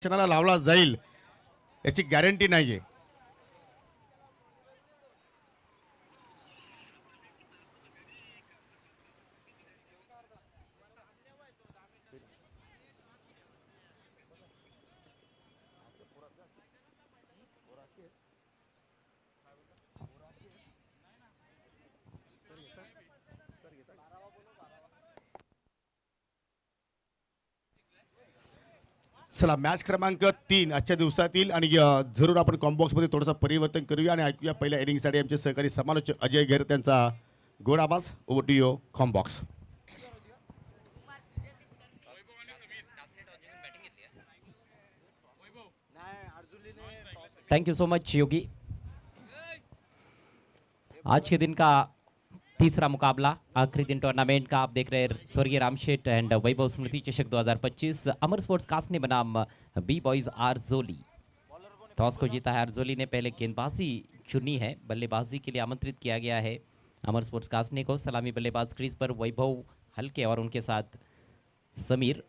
क्षणाला लावला जाईल याची गॅरंटी नाहीये. चला मॅच क्रमांक 3 आजच्या दिवसातील आणि जरूर आपण कॉम्बॉक्स मध्ये थोडंसं परिवर्तन करूया आणि ऐकूया पहिल्या इनिंगसाठी आमचे सहकारी समालोचक अजय घेर त्यांचा गोड आवाज. OTO combox. Thank you so much Yogi. आज के दिन का तीसरा मुकाबला, आखिरी दिन टूर्नामेंट का, आप देख रहे हैं स्वर्गीय रामशेठ एंड वैभव स्मृति चषक 2025 अमर स्पोर्ट्स कास्ट ने बनाम बी बॉयज आरजोली। टॉस को जीता है आरजोली ने, पहले गेंदबाजी चुनी है, बल्लेबाजी के लिए आमंत्रित किया गया है अमर स्पोर्ट्स कास्टने को। सलामी बल्लेबाज क्रीज पर वैभव हल्के और उनके साथ Samir.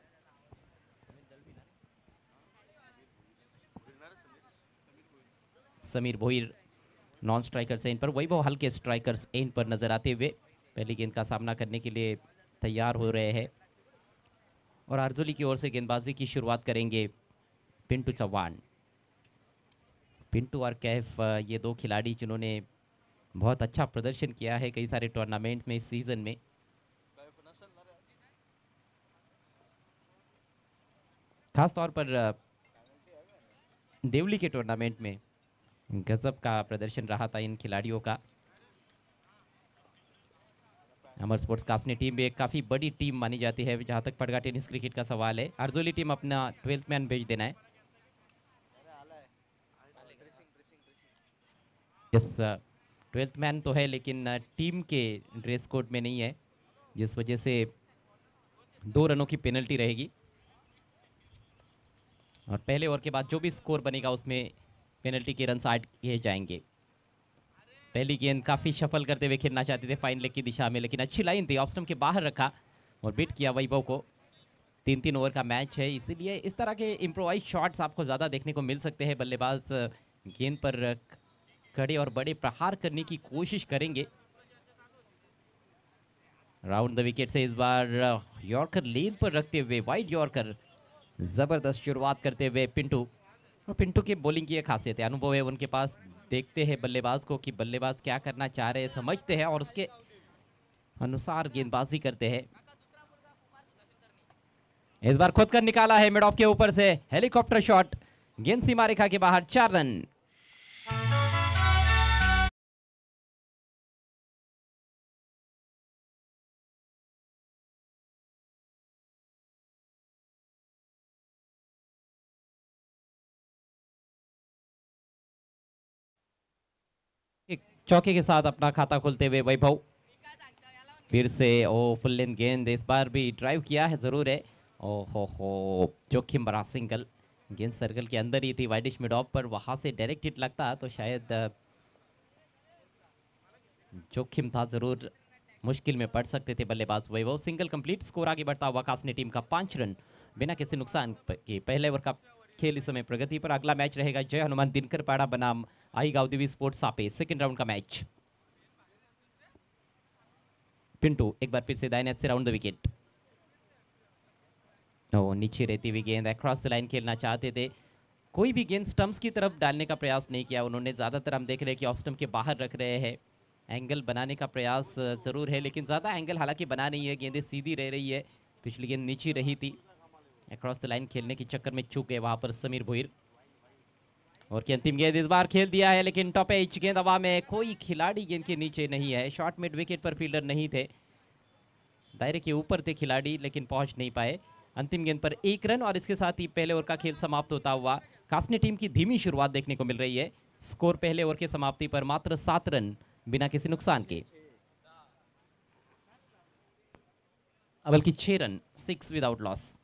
Samir Bhoir non strikers end पर, वैभव हल्के स्ट्राइकर्स एंड पर नजर आते हुए पहली गेंद का सामना करने के लिए तैयार हो रहे हैं। और आरजोली की ओर से गेंदबाजी की शुरुआत करेंगे पिंटू चौहान। पिंटू और कैफ ये दो खिलाड़ी जिन्होंने बहुत अच्छा प्रदर्शन किया है कई सारे टूर्नामेंट्स में इस सीजन में। खासतौर पर देवली के टूर्नामेंट में गजब का प्रदर्शन रहा था इन खिलाड़ियों का। अमर स्पोर्ट्स कास्टने टीम भी एक काफ़ी बड़ी टीम मानी जाती है जहां तक पड़गा टेनिस क्रिकेट का सवाल है। आरजोली टीम अपना 12th मैन भेज देना है। यस, 12th मैन तो है लेकिन टीम के ड्रेस कोड में नहीं है, जिस वजह से 2 रनों की पेनल्टी रहेगी। और पहले ओवर के बाद जो भी स्कोर बनेगा उसमें पेनल्टी के रन ऐड किए जाएंगे। पहली गेंद काफ़ी शफल करते हुए खेलना चाहते थे फाइन लेग की दिशा में, लेकिन अच्छी लाइन थी, ऑफ स्टंप के बाहर रखा और बीट किया वैभव को। 3-3 ओवर का मैच है, इसीलिए इस तरह के इम्प्रोवाइज शॉट्स आपको ज़्यादा देखने को मिल सकते हैं। बल्लेबाज गेंद पर कड़े और बड़े प्रहार करने की कोशिश करेंगे। राउंड द विकेट से इस बार यॉर्कर लेन पर रखते हुए वाइड यॉर्कर, ज़बरदस्त शुरुआत करते हुए पिंटू। और पिंटू की बॉलिंग की एक खासियत है, अनुभव है उनके पास, देखते हैं बल्लेबाज को कि बल्लेबाज क्या करना चाह रहे हैं, समझते हैं और उसके अनुसार गेंदबाजी करते हैं। इस बार खुद कर निकाला है मिड ऑफ के ऊपर से हेलीकॉप्टर शॉट, गेंद सीमा रेखा के बाहर, 4 रन। चौके के साथ अपना खाता खोलते हुए वैभव फिर से ओ फुल लेंथ गेंद, इस बार भी ड्राइव किया है जरूर है। ओ हो जोखिम भरा सिंगल, गेंद सर्कल के अंदर ही थी वाइडिश मिड ऑफ पर, वहां से डायरेक्ट हिट लगता तो शायद जोखिम था जरूर, मुश्किल में पड़ सकते थे बल्लेबाज वैभव। सिंगल कंप्लीट, स्कोर आगे बढ़ता हुआ कास्टने टीम का 5 रन बिना किसी नुकसान के। पहले ओवर का खेल इस समय प्रगति पर। अगला मैच रहेगा जय हनुमान दिनकर पाड़ा बनाम आई गावदेवी स्पोर्ट्स सापे, सेकंड राउंड का मैच। पिंटू एक बार फिर से दाहिने से राउंड द विकेट। नीचे रहती हुई गेंद, अक्रॉस द लाइन खेलना चाहते थे, कोई भी गेंद स्टंप्स की तरफ डालने का प्रयास नहीं किया उन्होंने। ज़्यादातर हम देख रहे हैं कि ऑफ स्टंप के बाहर रख रहे हैं, एंगल बनाने का प्रयास ज़रूर है लेकिन ज़्यादा एंगल हालांकि बना नहीं है, गेंदें सीधी रह रही है। पिछली गेंद नीचे रही थी, अक्रॉस द लाइन खेलने के चक्कर में चूक गए वहां पर समीर भोईर। और की अंतिम गेंद इस बार खेल दिया है लेकिन टॉप एज गेंद हवा में, कोई खिलाड़ी गेंद के नीचे नहीं है। शॉर्ट मिड विकेट पर फील्डर नहीं थे, दायरे के ऊपर थे खिलाड़ी लेकिन पहुंच नहीं पाए। अंतिम गेंद पर 1 रन और इसके साथ ही पहले ओवर का खेल समाप्त होता हुआ। कास्टने टीम की धीमी शुरुआत देखने को मिल रही है। स्कोर पहले ओवर के समाप्ति पर मात्र 7 रन बिना किसी नुकसान के, बल्कि 6 रन, 6 विदाउट लॉस।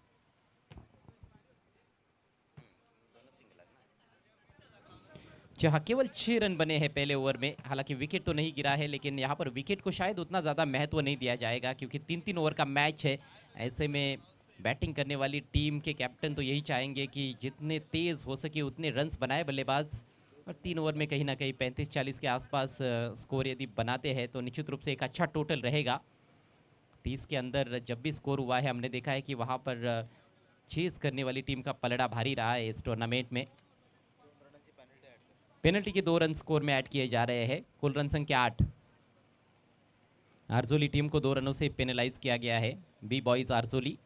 जहां केवल 6 रन बने हैं पहले ओवर में, हालांकि विकेट तो नहीं गिरा है लेकिन यहां पर विकेट को शायद उतना ज़्यादा महत्व नहीं दिया जाएगा क्योंकि 3-3 ओवर का मैच है। ऐसे में बैटिंग करने वाली टीम के कैप्टन तो यही चाहेंगे कि जितने तेज़ हो सके उतने रन्स बनाए बल्लेबाज, और 3 ओवर में कहीं ना कहीं 35-40 के आसपास स्कोर यदि बनाते हैं तो निश्चित रूप से एक अच्छा टोटल रहेगा। 30 के अंदर जब भी स्कोर हुआ है हमने देखा है कि वहाँ पर चेस करने वाली टीम का पलड़ा भारी रहा है इस टूर्नामेंट में। पेनल्टी के 2 रन स्कोर में ऐड किए जा रहे हैं। कुल रन संख्या 8। आरजोली टीम को 2 रनों से पेनलाइज किया गया है। बी बॉयज आरजोली।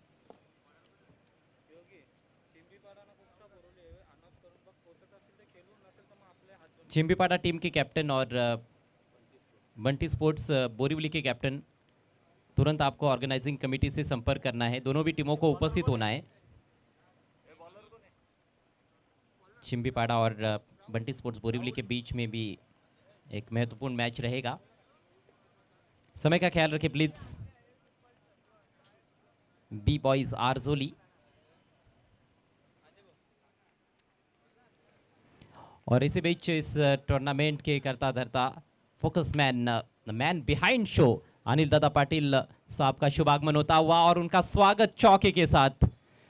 चिंबीपाड़ा टीम के कैप्टन और बंटी स्पोर्ट्स बोरीवली के कैप्टन, तुरंत आपको ऑर्गेनाइजिंग कमेटी से संपर्क करना है। दोनों भी टीमों को उपस्थित होना है। चिंबीपाड़ा और बंटी स्पोर्ट्स बोरीवली के बीच में भी एक महत्वपूर्ण मैच रहेगा। समय का ख्याल रखें प्लीज। बी बॉयज आरजोली और इसी बीच इस टूर्नामेंट के करता धरता focus man, man behind show Anil दादा पाटिल साहब का शुभागमन होता हुआ और उनका स्वागत चौके के साथ।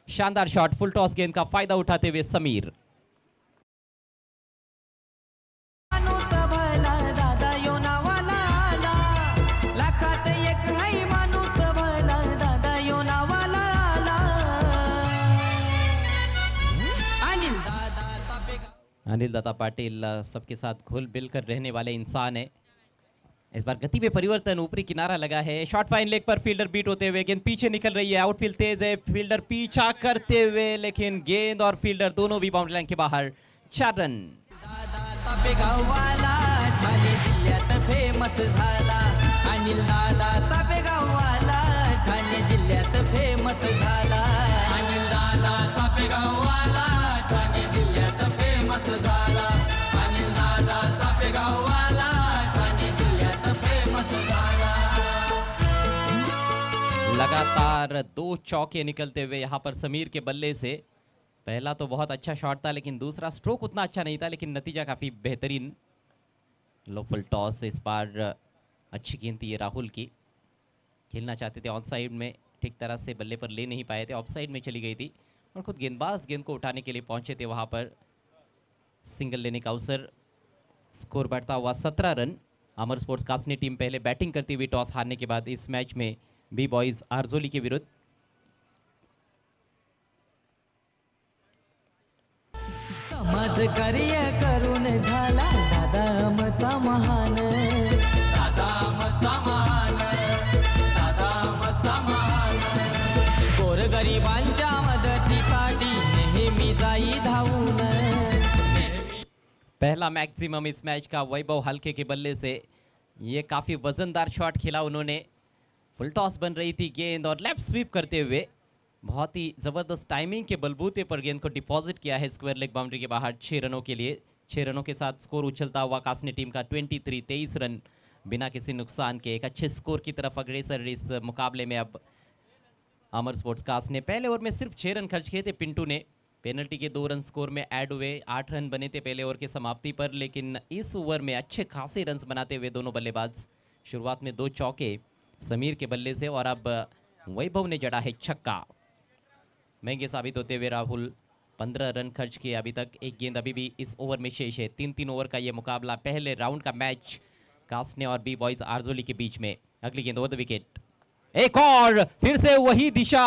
शानदार शॉट, फुल टॉस गेंद का फायदा उठाते हुए समीर। अनिल दादा पाटिल सबके साथ घुल मिल कर रहने वाले इंसान है। इस बार गति में परिवर्तन, ऊपरी किनारा लगा है। शॉट फाइन लेग पर फील्डर बीट होते हुए गेंद पीछे निकल रही है। आउटफील्ड तेज है, फील्डर पीछा करते हुए, लेकिन गेंद और फील्डर दोनों भी बाउंड्री लाइन के बाहर। 4 रन। फेमस झाला अनिल दादा सापेगाववाला, ठाणे जिल्ह्यात फेमस झाला अनिल दादा सापेगाववाला, ठाणे जिल्ह्यात फेमस झाला अनिल दादा सापेगाववाला, ठाणे जिल्ह्यात फेमस झाला। लगातार 2 चौके निकलते हुए यहाँ पर समीर के बल्ले से। पहला तो बहुत अच्छा शॉट था, लेकिन दूसरा स्ट्रोक उतना अच्छा नहीं था, लेकिन नतीजा काफ़ी बेहतरीन। लो फुल टॉस, इस बार अच्छी गेंद थी ये राहुल की। खेलना चाहते थे ऑन साइड में, ठीक तरह से बल्ले पर ले नहीं पाए थे, ऑफ साइड में चली गई थी और खुद गेंदबाज गेंद को उठाने के लिए पहुंचे थे वहां पर। सिंगल लेने का अवसर। स्कोर बढ़ता हुआ 17 रन। अमर स्पोर्ट्स कासनी टीम पहले बैटिंग करती हुई टॉस हारने के बाद इस मैच में बी बॉयज आरजोली के विरुद्ध। समाज कार्य करून झाला दादा आमचा महान, दादा आमचा महान, दादा आमचा महान, गोरगरिबांच्या मदतीसाठी नेहमी जाई धावून। पहला मैक्सिमम इस मैच का वैभव हल्के के बल्ले से। ये काफ़ी वजनदार शॉट खेला उन्होंने। फुल टॉस बन रही थी गेंद और लेफ्ट स्वीप करते हुए बहुत ही ज़बरदस्त टाइमिंग के बलबूते पर गेंद को डिपॉजिट किया है स्क्वायर लेग बाउंड्री के बाहर 6 रनों के लिए। 6 रनों के साथ स्कोर उछलता हुआ कासनी टीम का 23 रन बिना किसी नुकसान के एक अच्छे स्कोर की तरफ अग्रेसर इस मुकाबले में। अब अमर स्पोर्ट्स कास ने पहले ओवर में सिर्फ 6 रन खर्च किए थे पिंटू ने। पेनल्टी के 2 रन स्कोर में ऐड हुए। 8 रन बने थे पहले ओवर के समाप्ति पर, लेकिन इस ओवर में अच्छे खासे रन्स बनाते हुए दोनों बल्लेबाज। शुरुआत में 2 चौके समीर के बल्ले से और अब वैभव ने जड़ा है छक्का। महंगे साबित होते हुए राहुल 15 रन खर्च किए अभी तक। एक गेंद अभी भी इस ओवर में शेष है। 3-3 ओवर का ये मुकाबला, पहले राउंड का मैच कासने और बी बॉयज आरजोली के बीच में। अगली गेंद ओवर द विकेट। एक और फिर से वही दिशा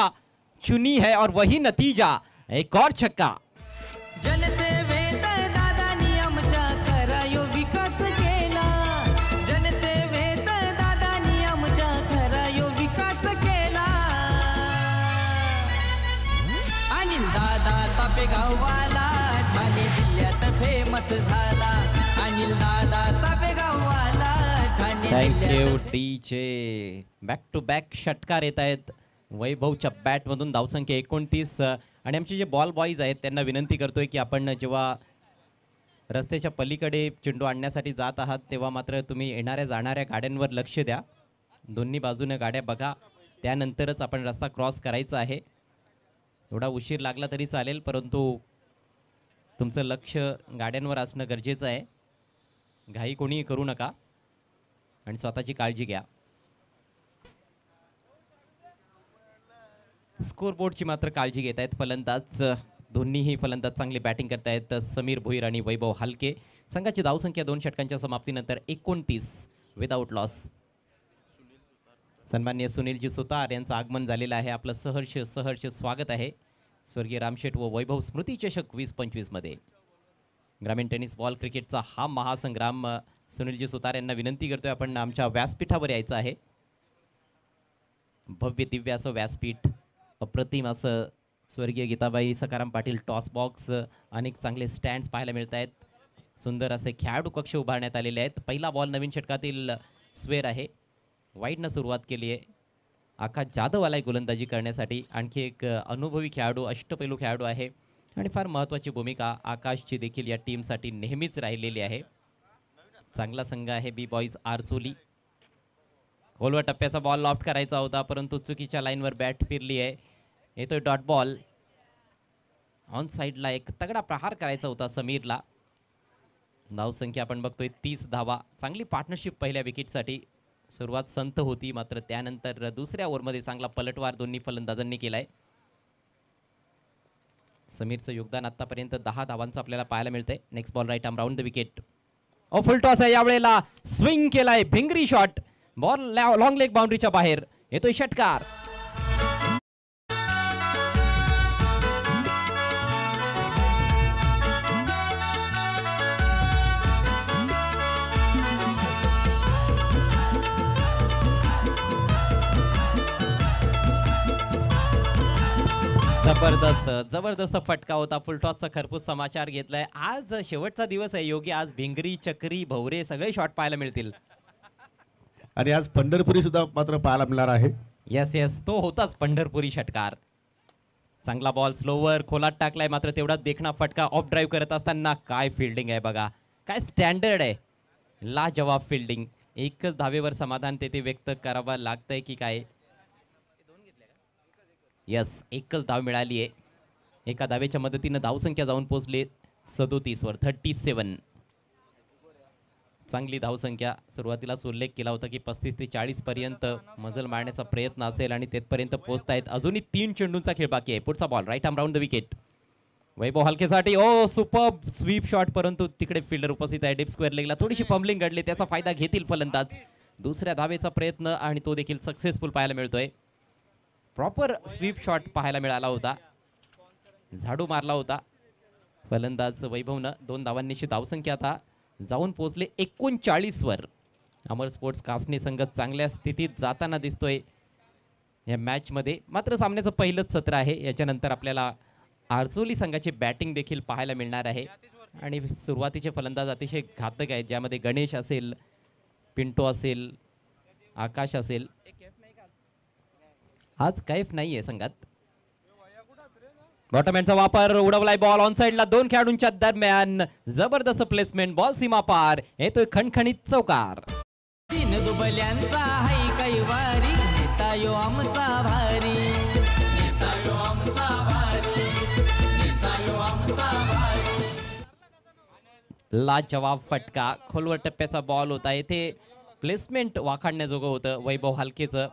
चुनी है और वही नतीजा। एक और छक्का। जनसेवेत दादानी आमच्या करायो विकास केला, जनसेवेत दादानी आमच्या करायो विकास केला। अनिल दादा सापेगाववाला, ठाणे जिल्ह्यात फेमस झाला अनिल दादा सापेगाववाला, ठाणे थँक यू जिल्ह्यात। डीजे। बॅक टू बॅक षटकार येत आहेत वैभवच्या बॅटमधून। धावसंख्या 29 आणि आमचे जे बॉल बॉईज आहेत त्यांना विनंती करतोय की आपण जेव्हा रस्त्याच्या पलीकडे चेंडू आणण्यासाठी जात आहात तेव्हा मात्र तुम्ही येणाऱ्या जाणाऱ्या गाड्यांवर लक्ष द्या। दोन्ही बाजूने गाड्या बघा, त्यानंतरच आपण रस्ता क्रॉस करायचा आहे। एवढा उशीर लागला तरी चालेल, परंतु तुमचं लक्ष गाड्यांवर असणं गरजेचं आहे। घाई कोणीही करू नका आणि स्वतःची काळजी घ्या। स्कोरबोर्डची मात्र काळजी घेत आहेत फलंदाज. दोन्हीही फलंदाज चांगली बॅटिंग करतायत. समीर भोईर आणि वैभव हालके. संघाची धावसंख्या 2 षटकांच्या समाप्तीनंतर 29 विदाऊट लॉस. सन्माननीय सुनीलजी सुतार यांचं आगमन झालेलं आहे. आपलं सहर्ष स्वागत आहे. स्वर्गीय रामशेठ व वैभव स्मृती चषक 2025 मध्ये ग्रामीण टेनिस बॉल क्रिकेटचा हा महासंग्राम. सुनीलजी सुतार यांना विनंती करतोय आपण आमच्या व्यासपीठावर यायचं आहे. भव्य दिव्य असं व्यासपीठ, अप्रतिम असं स्वर्गीय गीताबाई सकाराम पाटील टॉस बॉक्स, अनेक चांगले स्टँड्स पाहायला मिळत आहेत. सुंदर असे खेळाडू कक्ष उभारण्यात आलेले आहेत. पहिला बॉल नवीन षटकातील स्वेर आहे. वाईडनं सुरुवात केली आहे. आकाश जाधव आलाय गोलंदाजी करण्यासाठी. आणखी एक अनुभवी खेळाडू, अष्टपैलू खेळाडू आहे आणि फार महत्त्वाची भूमिका आकाशची देखील या टीमसाठी नेहमीच राहिलेली आहे. चांगला संघ आहे बी बॉईज आरचोली. खोलवर टप्प्याचा बॉल लॉफ्ट करायचा होता परंतु चुकीच्या लाईनवर बॅट फिरली आहे. येतोय डॉट बॉल. ऑन साईडला एक तगडा प्रहार करायचा होता समीरला. धावसंख्या आपण बघतोय 30 धावा. चांगली पार्टनरशिप पहिल्या विकेटसाठी. सुरुवात संथ होती मात्र त्यानंतर दुसऱ्या ओव्हरमध्ये चांगला पलटवार दोन्ही फलंदाजांनी केलाय. समीरचं योगदान आतापर्यंत 10 धावांचं आपल्याला पाहायला मिळतंय. Next ball right arm round the wicket. Full toss आहे यावेळेला. स्विंग केलाय भिंगरी शॉट. बॉल लॉंग लेग बाउंड्रीच्या बाहेर. येतोय षटकार. जबरदस्त फटका होता. फुलटॉसचा खरपूस समाचार घेतलाय. आज शेवटचा दिवस आहे योगी. आज भिंगरी, चक्री, भवरे सगळे शॉट पाहायला मिळतील. आणि आज पंढरपुरी सुद्धा मात्र पाहायला मिळणार आहे. येस तो होताच पंढरपुरी षटकार. चांगला बॉल स्लोवर खोलात टाकलाय मात्र तेवढा देखणा फटका. ऑफ ड्राईव्ह करत असताना काय फिल्डिंग आहे बघा. काय स्टँडर्ड आहे. लाजवाब फिल्डिंग. एकच धावेवर समाधान तेथे व्यक्त करावं लागतंय की काय. यस एकच धाव मिळाली आहे. एका धावेच्या मदतीनं धावसंख्या जाऊन पोहोचले 37 वर 37. चांगली धावसंख्या. सुरुवातीलाच उल्लेख केला होता की 35 ते 40 पर्यंत मजल मारण्याचा प्रयत्न असेल आणि तेथपर्यंत पोहोचतायत. अजूनही 3 चेंडूंचा खेळ बाकी आहे. पुढचा ball right arm round the wicket. Vaibhav हलकेसाठी ओ सुपर्ब स्वीप शॉट परंतु तिकडे फिल्डर उपस्थित आहे. डीप स्क्वेअर लेगला थोडीशी फंबलिंग घडली. त्याचा फायदा घेतील फलंदाज. दुसऱ्या धावेचा प्रयत्न आणि तो देखील सक्सेसफुल पाहायला मिळतोय. प्रॉपर स्वीप शॉट पाहायला मिळाला होता. झाडू मारला होता फलंदाज वैभवनं. 2 धावांनीची धावसंख्या आता जाऊन पोहोचले 39 वर. अमर स्पोर्ट्स कासनी संघ चांगल्या स्थितीत जाताना दिसतोय या मॅचमध्ये. मात्र सामन्याचं पहिलंच सत्र आहे. याच्यानंतर आपल्याला आरचोली संघाची बॅटिंग देखील पाहायला मिळणार आहे आणि सुरुवातीचे फलंदाज अतिशय घातक आहेत ज्यामध्ये गणेश असेल, पिंटो असेल, आकाश असेल. आज कैफ नाहीये संघात. बॉटमॅनचा वापर. उडवलाय बॉल ऑन साइडला. 2 खेळाडूंच्या दरम्यान जबरदस्त प्लेसमेंट. बॉल सीमा पार. येतोय खणखणीत चौकार. 3 दुबल्यांचा हाय काही वारी. नेता यो आमचा भारी. नेता यो आमचा भारी. नेता यो आमचा भारी. लाजवाब फटका. खोलवर टप्प्याचा बॉल होता. येथे प्लेसमेंट वाखाणण्याजोगं होतं वैभव हलकेचं.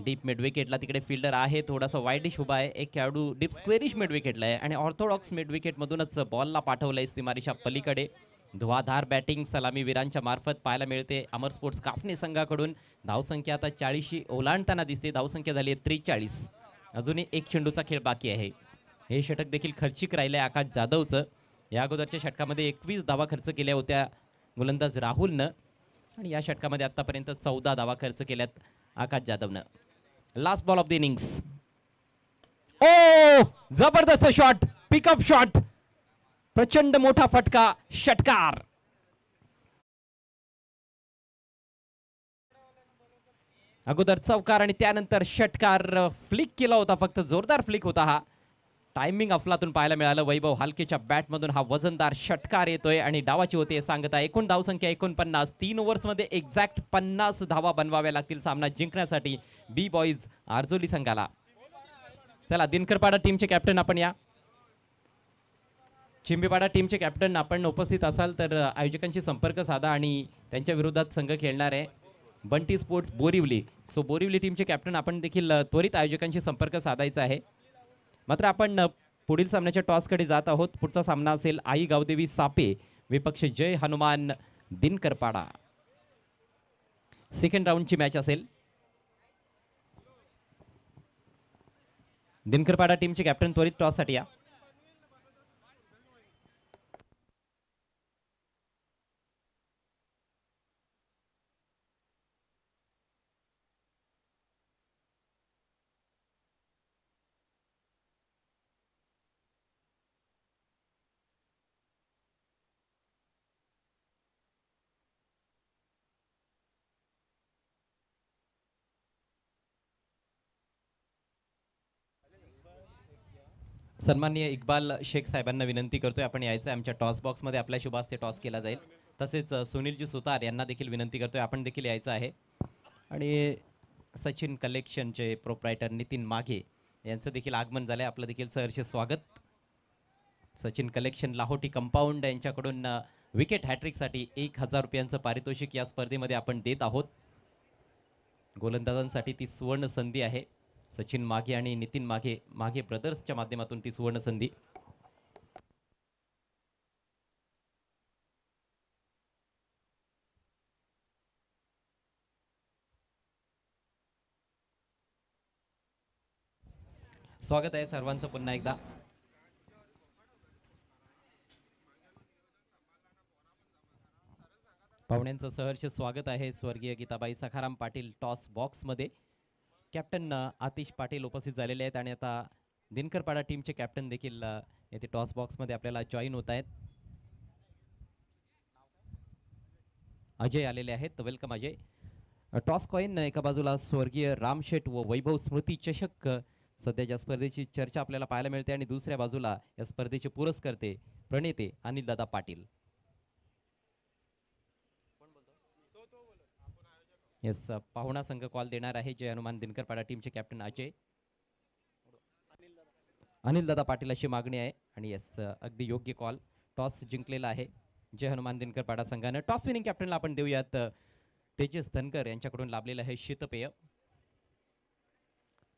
डीप मिड विकेटला तिकडे फिल्डर आहे. थोडासा वाईडिश उभा आहे. एक खेळाडू डीप स्क्वेअरिश मिड विकेटला आहे आणि ऑर्थोडॉक्स मिड विकेट मधूनच बॉलला पाठवलंय सीमारेषा पलीकडे. धुवाधार बॅटिंग सलामीवीरांच्या मार्फत पाहायला मिळते अमर स्पोर्ट्स कासनी संघाकडून. धावसंख्या आता 40शी ओलांडताना दिसते. धावसंख्या झाली आहे 43. अजूनही 1 चेंडूचा खेळ बाकी आहे. हे षटक देखील खर्चिक राहिलंय आकाश जाधवचं. या अगोदरच्या षटकामध्ये 21 धावा खर्च केल्या होत्या गोलंदाज राहुलनं आणि या षटकामध्ये आतापर्यंत 14 धावा खर्च केल्यात आकाश जाधवनं. Last ball of the innings. ओ जबरदस्त शॉट. Pickup shot. प्रचंड मोठा फटका. षटकार. अगोदर चौकार आणि त्यानंतर षटकार. फ्लिक केला होता फक्त. जोरदार फ्लिक होता हा. टायमिंग अफलातून पाहायला मिळालं. वैभव हलकेच्या बॅटमधून हा वजनदार षटकार येतोय आणि डावाची होते सांगता. एकूण धावसंख्या 49. 3 ओव्हर्समध्ये एक्झॅक्ट 50 धावा बनवाव्या लागतील सामना जिंकण्यासाठी बी बॉईज आरचोली संघाला. चला दिनकरपाडा टीमचे कॅप्टन आपण या. चिंबीपाडा टीमचे कॅप्टन आपण उपस्थित असाल तर आयोजकांशी संपर्क साधा आणि त्यांच्या विरोधात संघ खेळणार आहे. बंटी स्पोर्ट्स बोरिवली. सो बोरिवली टीमचे कॅप्टन आपण देखील त्वरित आयोजकांशी संपर्क साधायचा आहे. मात्र आपण पुढील सामन्याच्या टॉसकडे जात आहोत. पुढचा सामना असेल आई गावदेवी सापे विपक्ष जय हनुमान दिनकरपाडा. सेकंड राऊंडची मॅच असेल. दिनकरपाडा टीमचे कॅप्टन त्वरित टॉससाठी या. सन्माननीय इक्बाल शेख साहेबांना विनंती करतोय आपण यायचं आहे आमच्या टॉस बॉक्समध्ये. आपल्या शुभ हस्ते टॉस केला जाईल. तसेच सुनीलजी सुतार यांना देखील विनंती करतोय आपण देखील यायचं आहे. आणि सचिन कलेक्शनचे प्रोप्रायटर नितीन माघे यांचं देखील आगमन झालं आहे. आपलं देखील सहर्ष स्वागत. सचिन कलेक्शन लाहोटी कंपाऊंड यांच्याकडून विकेट हॅट्रिकसाठी 1000 रुपयांचं पारितोषिक या स्पर्धेमध्ये आपण देत आहोत. गोलंदाजांसाठी ती सुवर्ण संधी आहे. सचिन माघे आणि नितीन माघे ब्रदर्सच्या माध्यमातून ती सुवर्ण संधी. स्वागत आहे सर्वांचं पुन्हा एकदा. पाहुण्यांचं सहर्ष स्वागत आहे. स्वर्गीय गीताबाई सखाराम पाटील टॉस बॉक्समध्ये. कॅप्टन आतिश पाटील उपस्थित झालेले आहेत आणि आता दिनकरपाडा टीमचे कॅप्टन देखील येथे टॉस बॉक्समध्ये आपल्याला जॉईन होत आहेत. अजय आलेले आहेत. वेलकम अजय. टॉस कॉईन एका बाजूला स्वर्गीय रामशेठ व वैभव स्मृती चषक सध्या ज्या स्पर्धेची चर्चा आपल्याला पाहायला मिळते आणि दुसऱ्या बाजूला या स्पर्धेचे पुरस्कर्ते प्रणेते अनिलदादा पाटील. येस पाहुणा संघ कॉल देणार आहे. जय हनुमान दिनकरपाडा टीमचे कॅप्टन अजय अनिलदादा पाटील अशी मागणी आहे. आणि येस अगदी योग्य कॉल. टॉस जिंकलेला आहे जय हनुमान दिनकरपाडा संघानं. टॉस विनिंग कॅप्टनला आपण देऊयात तेजस धनगर यांच्याकडून लाभलेलं आहे शीतपेय.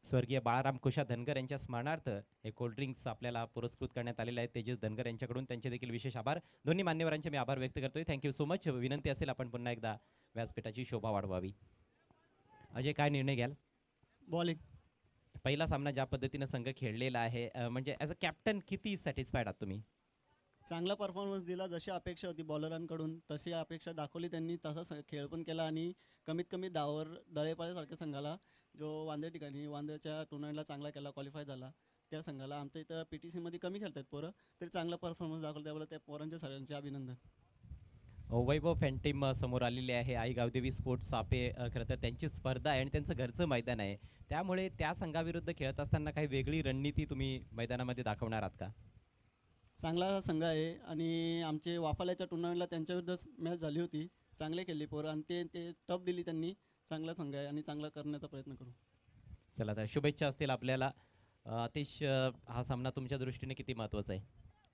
स्वर्गीय बाळाराम कुशा धनगर यांच्या स्मरणार्थ हे कोल्ड्रिंक्स आपल्याला पुरस्कृत करण्यात आलेले आहेत तेजस धनगर यांच्याकडून. त्यांचे देखील विशेष आभार. दोन्ही मान्यवरांचे मी आभार व्यक्त करतोय. Thank you so much. विनंती असेल आपण पुन्हा एकदा व्यासपीठाची शोभा वाढवावी. अजय काय निर्णय घ्याल? बॉलिंग. पहिला सामना ज्या पद्धतीने संघ खेळलेला आहे म्हणजे ॲज अ कॅप्टन किती सॅटिस्फाईड आहात तुम्ही? चांगला परफॉर्मन्स दिला. जशी अपेक्षा होती बॉलरांकडून तशी अपेक्षा दाखवली त्यांनी. तसा खेळ पण केला आणि कमीत कमी दावर दळेपाड्यासारख्या संघाला जो वांद्रे ठिकाणी वांद्रेच्या टुर्नामेंटला चांगला केला क्वालिफाय झाला त्या संघाला आमच्या इथं PTCमध्ये कमी खेळतात पोरं तरी चांगला परफॉर्मन्स दाखवला. त्यामुळे त्या पोरांच्या सगळ्यांचे अभिनंदन. वैभव फॅन्टीम समोर आलेली आहे. आई गावदेवी स्पोर्ट्स सापे खरं तर त्यांची स्पर्धा आहे आणि त्यांचं घरचं मैदान आहे. त्यामुळे त्या संघाविरुद्ध खेळत असताना काही वेगळी रणनीती तुम्ही मैदानामध्ये दाखवणार आहात का? चांगला संघ आहे आणि आमचे वाफाल्याच्या टुर्नामेंटला त्यांच्याविरुद्ध मॅच झाली होती. चांगले खेळले पोरं आणि ते टफ दिली त्यांनी. चांगला संघ आहे आणि चांगला करण्याचा प्रयत्न करू. चला तर शुभेच्छा असतील आपल्याला. अतिश हा सामना तुमच्या दृष्टीने किती महत्त्वाचा आहे?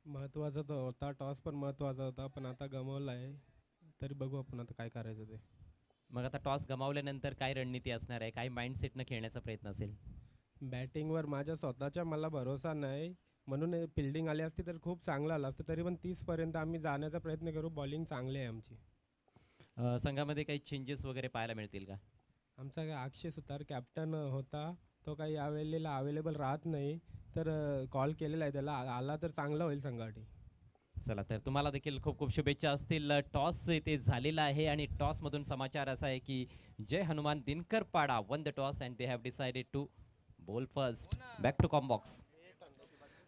महत्त्वाचा तर होता. टॉस पण महत्त्वाचा होता पण आता गमावला आहे. तरी बघू आपण आता काय करायचं ते. मग आता टॉस गमावल्यानंतर काय रणनीती असणार आहे? काय माइंडसेटनं खेळण्याचा प्रयत्न असेल? बॅटिंगवर माझ्या स्वतःच्या मला भरोसा नाही म्हणून फिल्डिंग आली असती तर खूप चांगलं आलं असतं. तरी पण 30पर्यंत आम्ही जाण्याचा प्रयत्न करू. बॉलिंग चांगली आहे आमची. संघामध्ये काही चेंजेस वगैरे पाहायला मिळतील का? आमचा काय अक्षय सुतार कॅप्टन होता तो काही यावेळेला अवेलेबल राहत नाही तर कॉल केलेला आहे त्याला. आला तर चांगलं होईल संघासाठी. चला तर तुम्हाला देखील खूप खूप शुभेच्छा असतील. टॉस इथे झालेला आहे आणि टॉसमधून समाचार असा आहे की Jai Hanuman Dinkarpada won the toss and they have decided to bowl first. Back to combox.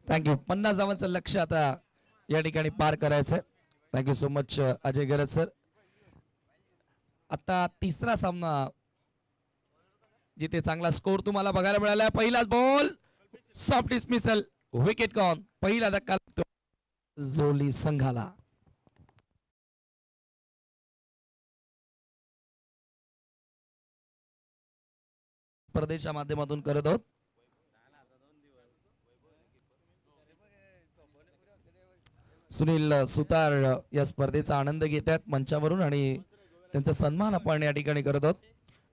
Thank you. 50 धावांचं लक्ष आता या ठिकाणी पार करायचं. थँक्यू सो मच अजय गरज सर. आता तिसरा सामना जिथे चांगला स्कोर तुम्हाला बघायला मिळाला. पहिलाच ball soft dismissal wicket gone. पहिला धक्का लागतो जोली संघाला. स्पर्धेच्या माध्यमातून करत आहोत. सुनील सुतार या स्पर्धेचा आनंद घेत आहेत मंचावरून आणि त्यांचा सन्मान आपण या ठिकाणी करत आहोत.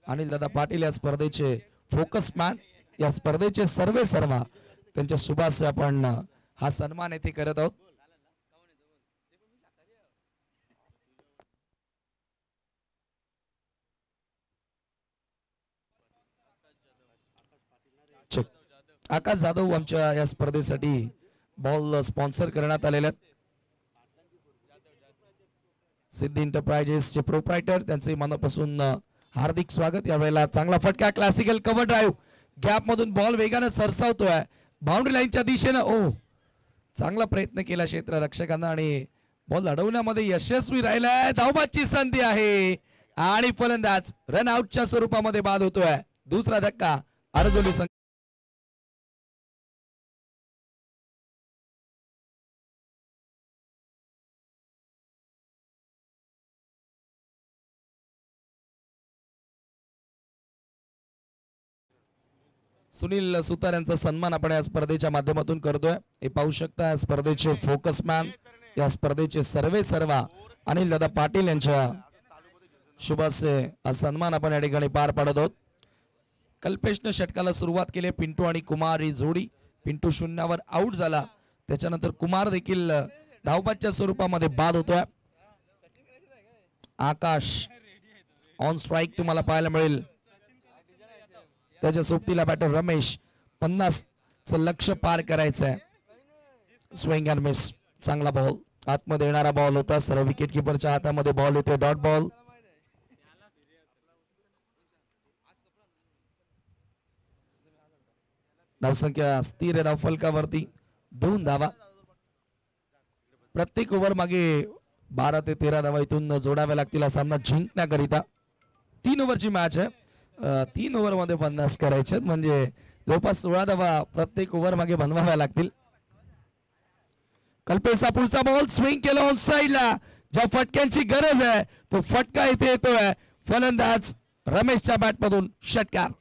अनिल दादा पाटील या स्पर्धेचे फोकस मॅन, या स्पर्धेचे सर्वे सर्वा त्यांच्या शुभाशय आपण हा सन्मान येथे करत आहोत. चेक. आकाश जाधव आमच्या या स्पर्धेसाठी बॉल स्पॉन्सर करण्यात आलेले आहेत. सिद्धी एंटरप्राइजेसचे प्रोप्रायटर त्यांचे मनापासून हार्दिक स्वागत. यावेळेला चांगला फटका, क्लासिकल कव्हर ड्राईव्ह, गॅप मधून बॉल वेगाने सरसावतोय बाउंड्री लाईनच्या दिशेनं. ओ चांगला प्रयत्न केला क्षेत्ररक्षकांना आणि बॉल अडवण्यामध्ये यशस्वी राहिलाय. धावबादची संधी आहे आणि फलंदाज रन आउटच्या स्वरूपामध्ये बाद होतोय. दुसरा धक्का अर्जोली संघ. सुनील सुतार यांचा सन्मान आपण या स्पर्धेच्या माध्यमातून करतोय. हे पाहू शकता या स्पर्धेचे फोकस मॅन, या स्पर्धेचे सर्वे सर्वा अनिल दादा पाटील यांच्या शुभाशय हा सन्मान आपण या ठिकाणी पार पाडत आहोत. कल्पेशनं षटकाला सुरुवात केली. पिंटू आणि कुमार ही जोडी. पिंटू शून्यावर आउट झाला, त्याच्यानंतर कुमार देखील धावबादच्या स्वरूपामध्ये बाद होतोय. आकाश ऑन स्ट्राईक तुम्हाला पाहायला मिळेल. त्याच्या सोबतीला बॅटर रमेश. 50 चं लक्ष्य पार करायचंय. Swing and miss. चांगला बॉल, आतमध्ये येणारा बॉल होता. सर्व विकेट किपरच्या हातामध्ये बॉल येते. Dot ball. धावसंख्या स्थिर आहे धावफलकावरती. 2 धावा. प्रत्येक ओव्हर मागे 12 ते 13 धावा इथून जोडाव्या लागतील हा सामना जिंकण्याकरिता. 3 ओव्हरची मॅच आहे. 3 ओव्हर मध्ये 50 करायचे म्हणजे जवळपास 16 धावा प्रत्येक ओव्हर मागे बनवाव्या लागतील. कल्पेशचा पुढचा बॉल स्विंग केला ऑन साइडला. ज्या फटक्यांची गरज आहे तो फटका इथे येतोय. फलंदाज रमेशच्या बॅट मधून षटकार.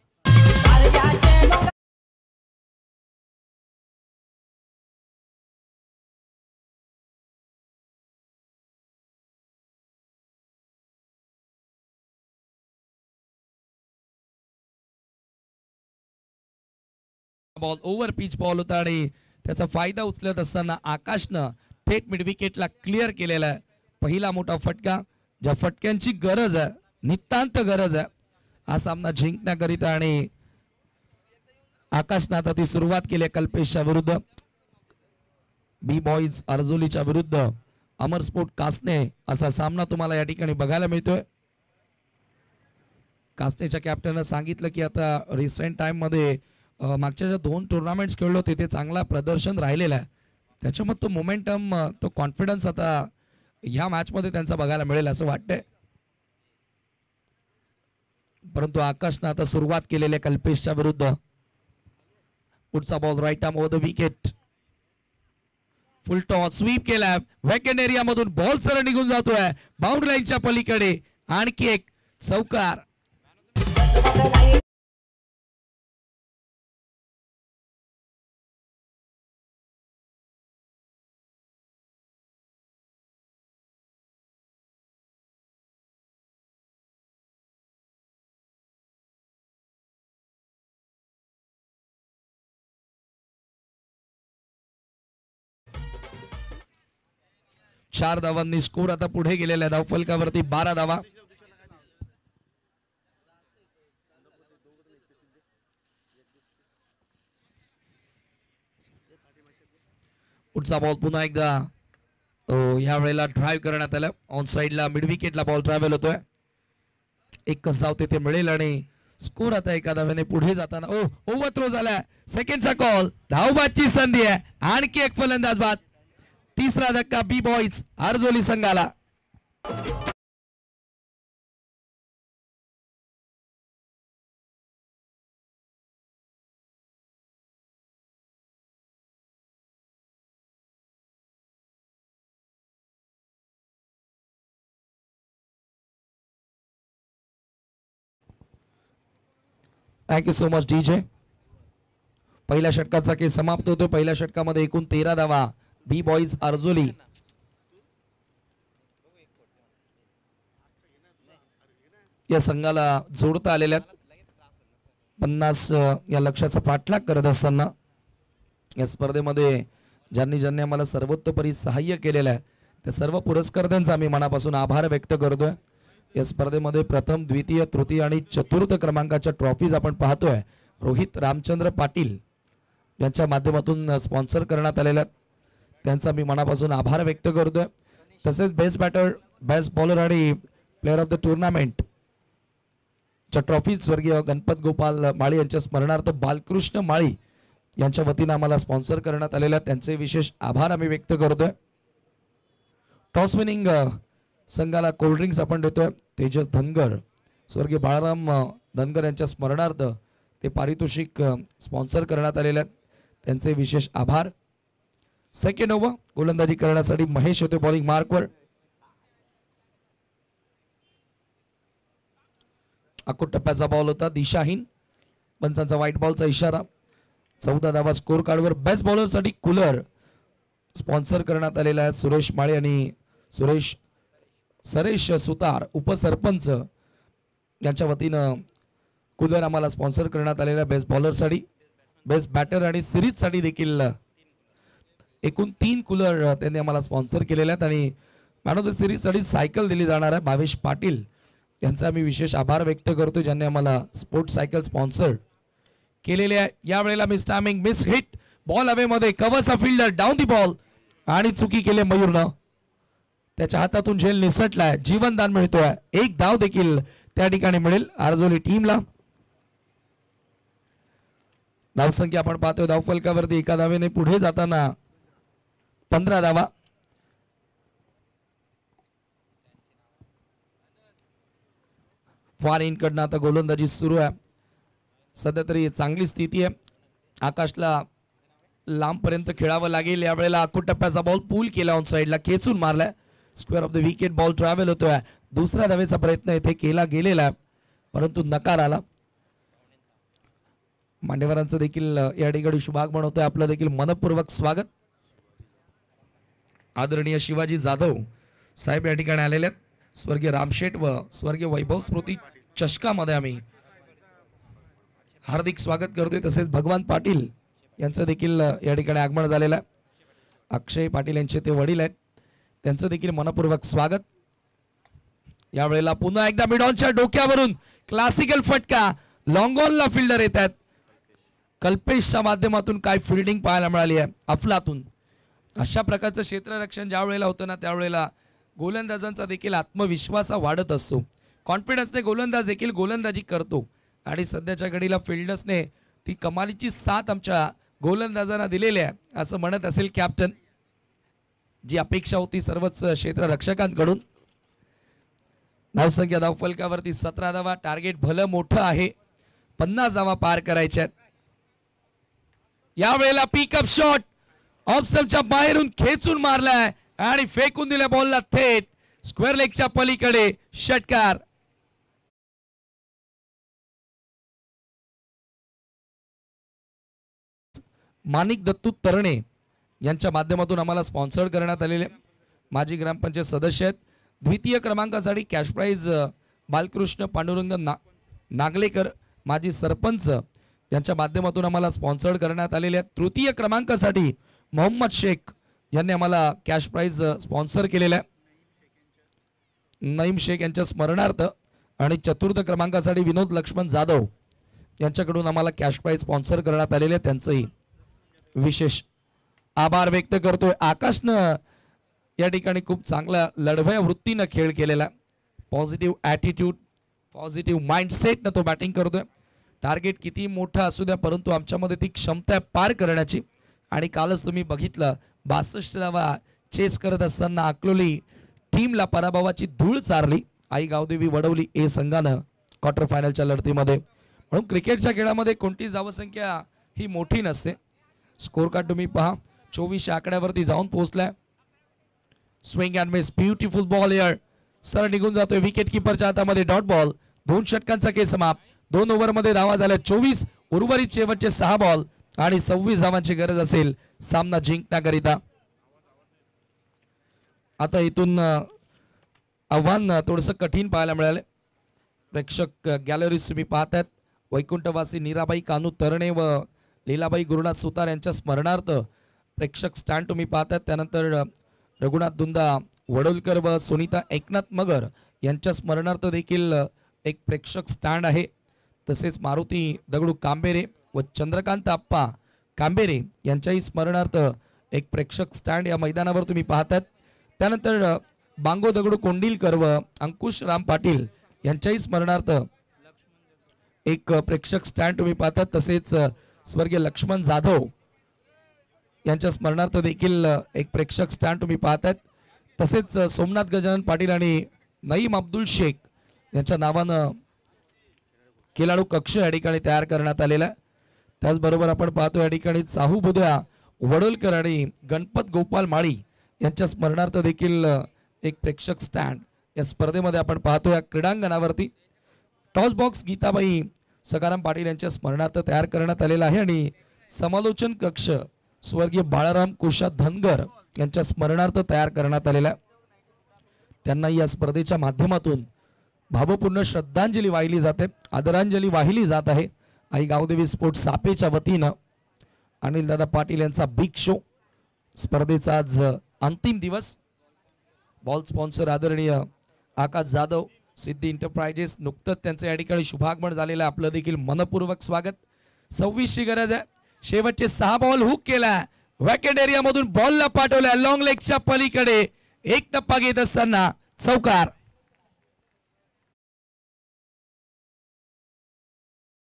बॉल ओव्हर पिच बॉल होता आणि त्याचा फायदा उचलत असताना आकाशनं थेट मिड विकेटला क्लिअर केलेला आहे. पहिला मोठा फटका, ज्या फटक्यांची गरज आहे, नितांत गरज आहे हा सामना जिंकण्याकरिता. आणि आकाशनं आता ती सुरुवात केली आहे कल्पेशच्या विरुद्ध. बी बॉईज अर्जोलीच्या विरुद्ध अमर स्पोर्ट कासने असा सामना तुम्हाला या ठिकाणी बघायला मिळतोय. कासनेच्या कॅप्टननं सांगितलं की आता रिसेंट टाइम मध्ये मागच्या ज्या 2 टुर्नामेंट्स खेळलो तिथे चांगला प्रदर्शन राहिलेला आहे. त्याच्यामध्ये तो मोमेंटम, तो कॉन्फिडन्स आता ह्या मॅच मध्ये त्यांचा बघायला मिळेल असं वाटतंय. परंतु आकाशनं आता सुरुवात केलेली आहे कल्पेशच्या विरुद्ध. पुढचा ball right arm over the wicket. Full toss sweep केलाय. वॅकेंड एरिया मधून बॉल सरळ निघून जातोय बाउंड्री लाईनच्या पलीकडे. आणखी एक चौकार. चार धावांनी स्कोर आता पुढे गेलेला आहे धावफलकावरती. 12 धावा. पुढचा बॉल पुन्हा एकदा या वेळेला ड्राइव्ह करण्यात आला. ऑन साइडला मिड विकेटला बॉल ट्रॅव्हल होतोय. एकच धाव तिथे मिळेल आणि स्कोर आता एका धाव्याने पुढे जाताना ओव्हर थ्रो झालाय. सेकंडचा कॉल. धावबादची संधी आहे. आणखी एक फलंदाज बाद. तिसरा धक्का बी बॉईज अर्जोली संघाला. Thank you so much DJ. पहिल्या षटकाचा खेळ समाप्त होतो. पहिल्या षटकामध्ये एकूण 13 धावा बी बॉईज अर्जोली. या संघाला जोडता आलेल्या आहेत. 50 या लक्ष्याचा पाठलाग करत असताना या स्पर्धेमध्ये ज्यांनी आम्हाला सर्वोत्तपरी सहाय्य केलेलं आहे त्या सर्व पुरस्कर्त्यांचा आम्ही मनापासून आभार व्यक्त करतोय. या स्पर्धेमध्ये प्रथम, द्वितीय, तृतीय आणि चतुर्थ क्रमांकाच्या ट्रॉफीज आपण पाहतोय रोहित रामचंद्र पाटील यांच्या माध्यमातून स्पॉन्सर करण्यात आलेल्या आहेत. त्यांचा मी मनापासून आभार व्यक्त करतोय. तसेच बेस्ट बॅटर, बेस्ट बॉलर आणि प्लेअर ऑफ द टुर्नामेंट च्या ट्रॉफी स्वर्गीय गणपत गोपाल माळी यांच्या स्मरणार्थ बालकृष्ण माळी यांच्या वतीनं आम्हाला स्पॉन्सर करण्यात आलेल्या त्यांचे विशेष आभार आम्ही व्यक्त करतोय. टॉस विनिंग संघाला कोल्ड्रिंक्स आपण देतोय. तेजस धनगर, स्वर्गीय बाळाराम धनगर यांच्या स्मरणार्थ ते पारितोषिक स्पॉन्सर करण्यात आलेले आहेत त्यांचे विशेष आभार. सेकंड ओव्हर गोलंदाजी करण्यासाठी महेश होते बॉलिंग मार्कवर. अकोट टप्प्याचा बॉल होता, दिशाहीन. पंचांचा व्हाईट बॉलचा इशारा. 14 धावा स्कोर कार्डवर. बेस्ट बॉलरसाठी कूलर स्पॉन्सर करण्यात आलेला आहे. सुरेश माळे आणि सरेश सुतार उपसरपंच यांच्या वतीनं कूलर आम्हाला स्पॉन्सर करण्यात आलेला. बेस्ट बॉलरसाठी, बेस्ट बॅटर आणि सिरीजसाठी देखील एकूण 3 कूलर त्यांनी आम्हाला स्पॉन्सर केलेले आहेत. आणि मॅन ऑफ द सिरीजसाठी सायकल दिली जाणार आहे. भावेश पाटील यांचा आम्ही विशेष आभार व्यक्त करतो ज्यांनी आम्हाला स्पोर्ट्स सायकल स्पॉन्सर केलेले आहे. यावेळेला miss timing, miss hit, ball हवेमध्ये, कव्हरचा फिल्डर डाऊन दी बॉल आणि चुकी केली मयूरनं. त्याच्या हातातून झेल निसटलाय. जीवनदान मिळतोय. 1 धाव देखील त्या ठिकाणी मिळेल आरजोली टीमला. धावसंख्या आपण पाहतोय धावफलकावरती एका धावेने पुढे जाताना 15 धावा. फार इन कडनं आता गोलंदाजी सुरू आहे. सध्या तरी चांगली स्थिती आहे. आकाशला लांबपर्यंत खेळावं लागेल. यावेळेला आखूट टप्प्याचा बॉल पूल केला, ऑन साईडला खेचून मारलाय. Square off the wicket ball travel होतोय. दुसऱ्या धावेचा प्रयत्न इथे केला गेलेला आहे परंतु नकार आला. मान्यवरांचं देखील या ठिकाणी शुभागमन होतंय. आपलं देखील मनपूर्वक स्वागत. आदरणीय शिवाजी जाधव साहेब या ठिकाणी आलेले आहेत. स्वर्गीय रामशेठ व स्वर्गीय वैभव स्मृती चषकामध्ये आम्ही हार्दिक स्वागत करतोय. तसेच भगवान पाटील यांचं देखील या ठिकाणी आगमन झालेलं आहे. अक्षय पाटील यांचे ते वडील आहेत. त्यांचं देखील मनपूर्वक स्वागत. यावेळेला पुन्हा एकदा मिडॉनच्या डोक्यावरून क्लासिकल फटका. लॉंग ऑनला फिल्डर येत आहेत. कल्पेशच्या माध्यमातून काय फिल्डिंग पाहायला मिळाली आहे अफलातून. अशा प्रकारचं क्षेत्ररक्षण ज्या वेळेला होतं ना त्यावेळेला गोलंदाजांचा देखील आत्मविश्वास वाढत असतो. कॉन्फिडन्सने गोलंदाज देखील गोलंदाजी करतो. आणि सध्याच्या घडीला फिल्डर्सने ती कमालीची साथ आमच्या गोलंदाजांना दिलेली आहे असं म्हणत असेल कॅप्टन. जी अपेक्षा होती सर्वच क्षेत्ररक्षकांकडून. धावसंख्या धावफलकावरती 17 धावा. टार्गेट भलं मोठं आहे. 50 धावा पार करायच्यात. यावेळेला पिकअप शॉट ऑप्शनच्या बाहेरून खेचून मारलाय आणि फेकून दिल्या बॉलला थेट स्क्वेअर लेगच्या पलीकडे. षटकार. माणिक दत्तू तरणे यांच्या माध्यमातून आम्हाला स्पॉन्सर करण्यात आलेले माजी ग्रामपंचायत सदस्य आहेत. द्वितीय क्रमांकासाठी कॅश प्राइज बालकृष्ण पांडुरंग नागलेकर माजी सरपंच यांच्या माध्यमातून आम्हाला स्पॉन्सर करण्यात आलेले आहेत. तृतीय क्रमांकासाठी मोहम्मद शेख यांनी आम्हाला कॅश प्राइज स्पॉन्सर केलेला आहे नईम शेख यांच्या स्मरणार्थ. आणि चतुर्थ क्रमांकासाठी विनोद लक्ष्मण जाधव यांच्याकडून आम्हाला कॅश प्राइज स्पॉन्सर करण्यात आलेले आहे. त्यांचंही विशेष आभार व्यक्त करतोय. आकाशनं या ठिकाणी खूप चांगला लढवया वृत्तीनं खेळ केलेला. पॉझिटिव्ह ॲटिट्यूड, पॉझिटिव्ह माइंडसेटनं तो बॅटिंग करतोय. टार्गेट किती मोठा असू द्या परंतु आमच्यामध्ये ती क्षमता आहे पार करण्याची. आणि कालच तुम्ही बघितलं 62 धावा चेस करत असताना अकलोली टीमला पराभवाची धूळ चारली. आई गावदेवी वडवली ए संघानं क्वार्टर फायनलच्या लढतीमध्ये. म्हणून क्रिकेटच्या खेळामध्ये कोणतीच धावसंख्या ही मोठी नसते. स्कोर कार्ड तुम्ही पहा 24 आकड्यावरती जाऊन पोहोचलाय. Swing and miss, beautiful ball air. सर निघून जातोय विकेट किपरच्या हातामध्ये. Dot ball. 2 षटकांचा खेळ समाप्त. 2 ओव्हरमध्ये धावा झाल्या 24. उर्वरित शेवटचे 6 बॉल आणि 26 धावांची गरज असेल सामना जिंकण्याकरिता. आता इथून आव्हान थोडंसं कठीण पाहायला मिळालं. प्रेक्षक गॅलरीज तुम्ही पाहतात. वैकुंठवासी नीराबाई कानू तरणे व लीलाबाई गुरुनाथ सुतार यांच्या स्मरणार्थ प्रेक्षक स्टँड तुम्ही पाहतात. त्यानंतर रघुनाथ दुंदा वडोलकर व सुनीता एकनाथ मगर यांच्या स्मरणार्थ देखील एक प्रेक्षक स्टँड आहे. तसेच मारुती दगडू कांबेरे व चंद्रकांत आप्पा कांबेरे यांच्याही स्मरणार्थ एक प्रेक्षक स्टँड या मैदानावर तुम्ही पाहतात. त्यानंतर बांगो दगडू कोंडिलकर व अंकुश राम पाटील यांच्याही स्मरणार्थ एक प्रेक्षक स्टँड तुम्ही पाहतात. तसेच स्वर्गीय लक्ष्मण जाधव यांच्या स्मरणार्थ देखील एक प्रेक्षक स्टँड तुम्ही पाहतात. तसेच सोमनाथ गजानन पाटील आणि नईम अब्दुल शेख यांच्या नावानं खेळाडू कक्ष या ठिकाणी तयार करण्यात आलेला आहे. त्याचबरोबर आपण पाहतो या ठिकाणी चाहू बुद्या वडोलकर आणि गणपत गोपाल माळी यांच्या स्मरणार्थ देखील एक प्रेक्षक स्टँड या स्पर्धेमध्ये आपण पाहतो. या क्रीडांगणावरती टॉस बॉक्स गीताबाई सकाराम पाटील यांच्या स्मरणार्थ तयार करण्यात आलेला आहे आणि समालोचन कक्ष स्वर्गीय बाळाराम कुशा धनगर यांच्या स्मरणार्थ तयार करण्यात आलेला आहे. त्यांना या स्पर्धेच्या माध्यमातून भावपूर्ण श्रद्धांजली वाहिली जाते, आदरांजली वाहिली जात आहे. आई गावदेवी स्पोर्ट्स सापेच्या वतीनं अनिल दादा पाटील यांचा बिग शो स्पर्धेचा आज अंतिम दिवस. बॉल स्पॉन्सर आदरणीय आकाश जाधव सिद्धी एंटरप्राइजेस नुकतंच त्यांचं या ठिकाणी शुभागमन झालेलं आहे. आपलं देखील मनपूर्वक स्वागत. 26 ची गरज आहे. शेवटचे 6 बॉल हुक केला, वॅकेट एरिया मधून बॉलला पाठवल्या लॉंग लेगच्या पलीकडे एक टप्पा घेत असताना चौकार.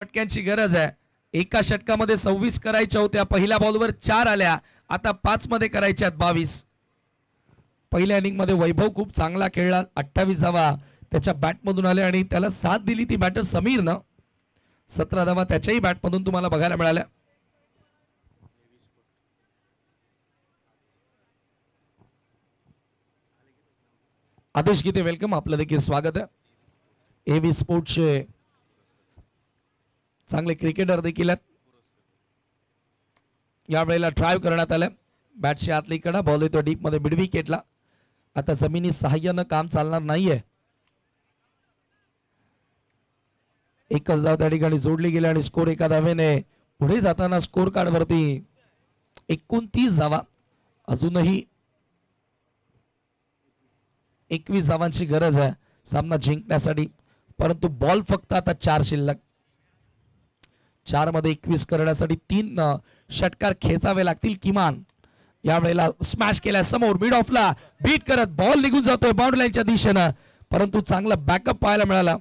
षटक्यांची गरज आहे. एका षटकामध्ये 26 करायच्या होत्या. पहिल्या बॉलवर 4 आल्या, आता 5 मध्ये करायच्या 22. पहिल्या इनिंग मध्ये वैभव खूप चांगला खेळला. 28 धावा त्याच्या बॅटमधून आल्या आणि त्याला साथ दिली ती बॅटर समीरनं. 17 धावा त्याच्याही बॅटमधून तुम्हाला बघायला मिळाल्या. आदेश गीते वेलकम, आपलं देखील स्वागत आहे. एव्ही स्पोर्ट्सचे चांगले क्रिकेटर देखील आहेत. यावेळेला ड्राईव्ह करण्यात आलं. बॅटची आतली कडा, बॉल येतो डीप मध्ये मिड विकेटला. आता जमिनी सहाय्यानं काम चालणार नाहीये. एकच धाव त्या ठिकाणी जोडली गेली आणि स्कोर एका धावेने पुढे जाताना स्कोर कार्ड वरती 29 धावा. अजूनही 21 धावांची गरज आहे सामना जिंकण्यासाठी, परंतु बॉल फक्त आता 4 शिल्लक. 4 मध्ये 21 करण्यासाठी 3 षटकार खेचावे लागतील किमान. यावेळेला स्मॅश केला समोर मिड ऑफला, बीट करत बॉल निघून जातोय बाउंड्री लाईनच्या दिशेनं, परंतु चांगला बॅकअप पाहायला मिळाला.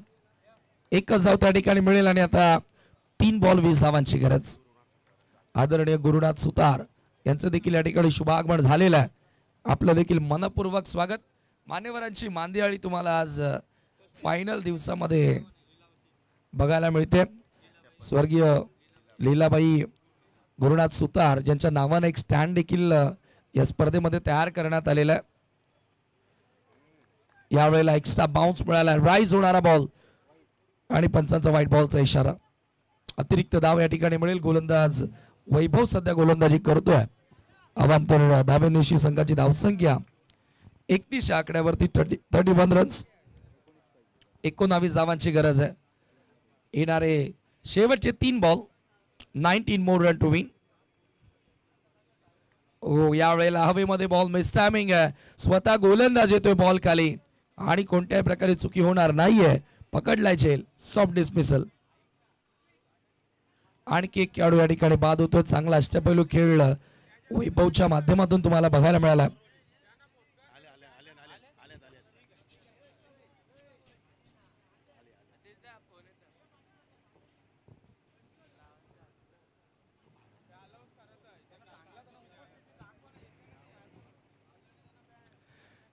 एकच धाव त्या ठिकाणी मिळेल आणि आता 3 बॉल 20 धावांची गरज. आदरणीय गुरुनाथ सुतार यांचं देखील या ठिकाणी शुभागमन झालेलं आहे. आपलं देखील मनपूर्वक स्वागत. मान्यवरांची मांदियाळी तुम्हाला आज फायनल दिवसामध्ये बघायला मिळते. स्वर्गीय लीलाबाई गुरुनाथ सुतार ज्यांच्या नावाने एक स्टँड देखील या स्पर्धेमध्ये तयार करण्यात आलेला आहे. यावेळेला एक्स्ट्रा बाउन्स मिळाला, राईज होणारा बॉल आणि पंचांचा व्हाईट बॉलचा इशारा. अतिरिक्त धाव या ठिकाणी मिळेल. गोलंदाज वैभव सध्या गोलंदाजी करतोय. अवांतर धावेनिशी संघाची धावसंख्या 31 या आकड्यावरती 31 रन्स. 19 धावांची गरज आहे. येणारे शेवटचे 3 ball 19 more run to win. ओ यावेळेला हवेमध्ये बॉल मिस टायमिंग आहे. स्वतः गोलंदाज येतोय बॉल खाली आणि कोणत्याही प्रकारे चुकी होणार नाहीये. पकडलाय झेल, सॉफ्ट डिसमिसल. आणखी एक खेळाडू या ठिकाणी बाद होतोय. चांगला अष्टपैलू खेळ वैभवच्या माध्यमातून तुम्हाला बघायला मिळाला.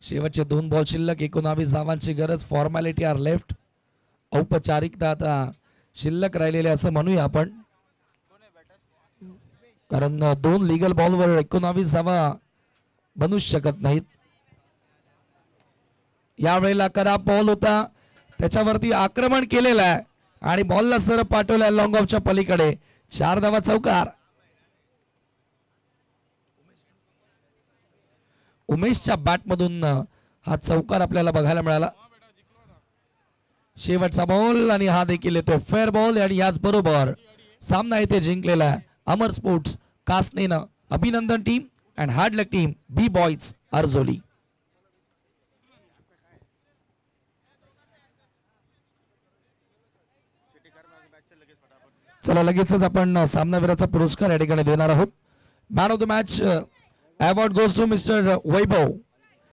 शेवटचे 2 बॉल शिल्लक, 19 धावांची गरज. Formality are left. औपचारिकता आता शिल्लक राहिलेले असं म्हणूया आपण, कारण 2 लीगल बॉलवर 19 धावा बनूच शकत नाहीत. यावेळेला खराब बॉल होता, त्याच्यावरती आक्रमण केलेलं आहे आणि बॉलला सर पाठवलाय लॉंग ऑफच्या पलीकडे. 4 धावा चौकार. उमेशच्या बॅटमधून हा चौकार आपल्याला बघायला मिळाला. शेवटचा बॉल आणि हा देखील येतो फेअर बॉल आणि याच बरोबर सामना येथे जिंकलेला आहे अमर स्पोर्ट्स कासनेनं. अभिनंदन team and hard luck team B boys Arjoli. चला लगेचच आपण सामनावीराचा पुरस्कार या ठिकाणी देणार आहोत. Man of the match award goes to mister Vaibhav